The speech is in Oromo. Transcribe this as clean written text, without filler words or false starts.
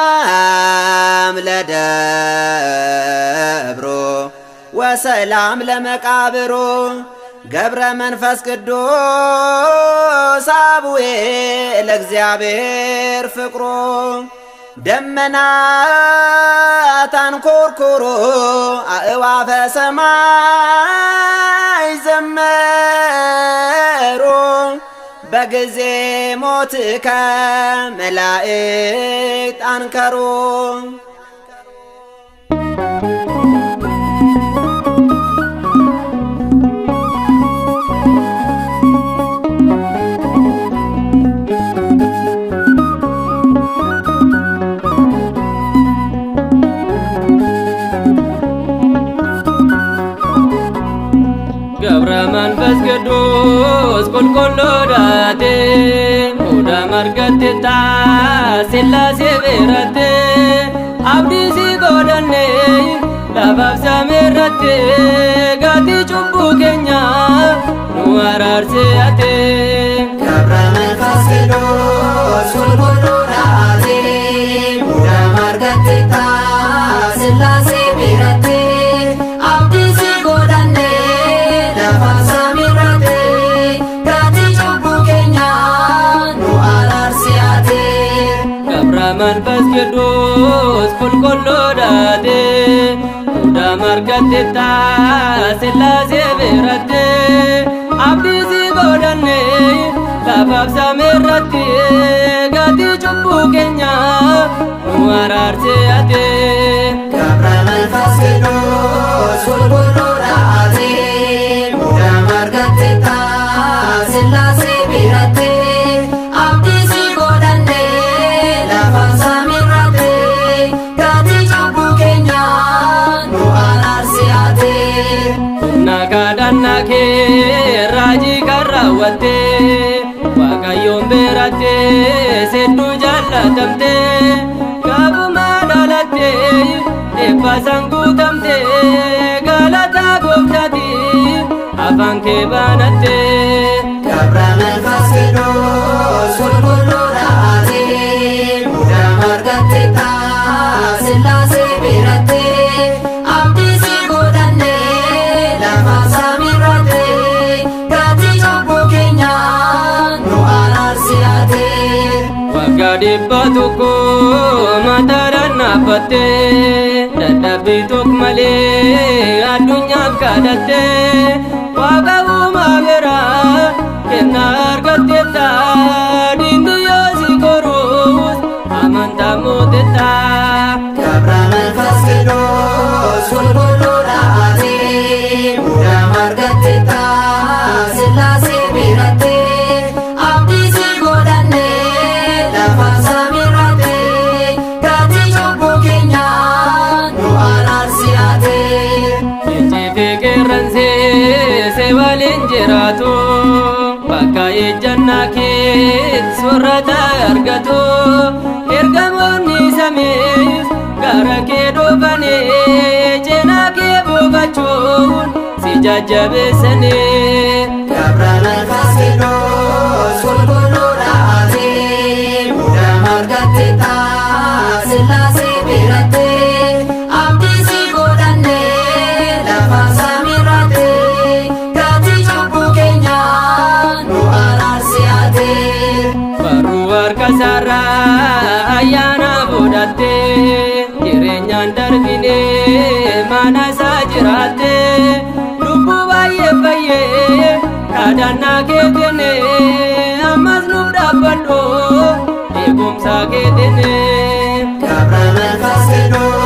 ወሰላም ለደብሮ ወሰላም ለመቃብሮ ገብረ መንፈስ ቅዱስ አቡዬ ለእግዚአብሔር ፍቅሮ ደመናት አንኮርኩሮ አእዋፈ ሰማይ ዘመሮ በጊዜ ሞትከ መላእክት አንከሮ ገብረ መንፈስ ቅዱስ ቁልቁሉ ዳቴ ሙዳ መርገቴታ ስላሴ ቤረቴ አብዲሲ ጎደኔ ለባብሳ ሜረቴ ጋቲ ጩቡ ኬኛ ኑ አራርሴ አቴ ገብረ መንፈስ ቅዱስ ቁልቁሉ ዳቴ ሙዳ መርገቴታ ስላሴ ቤረቴ መንፈስ ቅዱስ ቁልቁሉ ዳቴ ሙዳ መርገቴታ ስላሴ ቤረቴ አብዲሲ ጎደኔ ለባብሳ ሜረቴ ጋቲ ጩቡ ኬኛ ኑ አራርሴ አቴ ገብረ መንፈስ ቅዱስ ቁልቁሉ ዳቴ ሙዳ መርገቴታ ስላሴ ቤረቴ Nake raji karawate wakayon berate sedu jalatamte kabuma dalate epasangu tamte galata gobtati afanke banate ገብረ መንፈስ ቅዱስ ቁልቁሉ ዳቴ ሙዳ መርገቴታ ስላሴ ቤረቴ አብዲሲ ጎደኔ ለባብሳ ሜረቴ ጋቲ ጩቡ ኬኛ ኑ አራርሴ አቴ wagga dhibba tokko mataadhaan dhaabbatte dadhabbii tokko malee addunyaaf kadhatte waaqa uumaa biraa kennaa argattetta diinni yoo si koruus amantaa mootetta ገብረ መንፈስ ቅዱስ ቁልቁሉ ዳቴ ሙዳ መርገቴታ ስላሴ ቤረቴ አብዲሲ ጎደኔ ለባብሳ ሜረቴ ጋቲ ጩቡ ኬኛ ኑ አራርሴ አቴ ejjeefi qeerransee se waliin jiraatu bakka ejjannaa keet soorata argatu ergamoonni samiis gara kee dhoofanii cinaa kee buufachuun si jajjabeessanii ገብረ መንፈስ ቅዱስ ቁልቁሉ ዳቴ ሙዳ መርገቴታ ስላሴ ቤረቴ አብዲሲ ጎደኔ ለባብሳ ሜረቴ ጋቲ ጩቡ ኬኛ ኑ አራርሴ አቴ barruu harka isaarraa ayyaana godhatte jireenyaan darbine mana isaa jiraatte lubbuu baay'ee fayyee kadhannaa keetene ammas nuuf dhaabbadhu eegumsaa keetene ገብረ መንፈስ ቅዱስ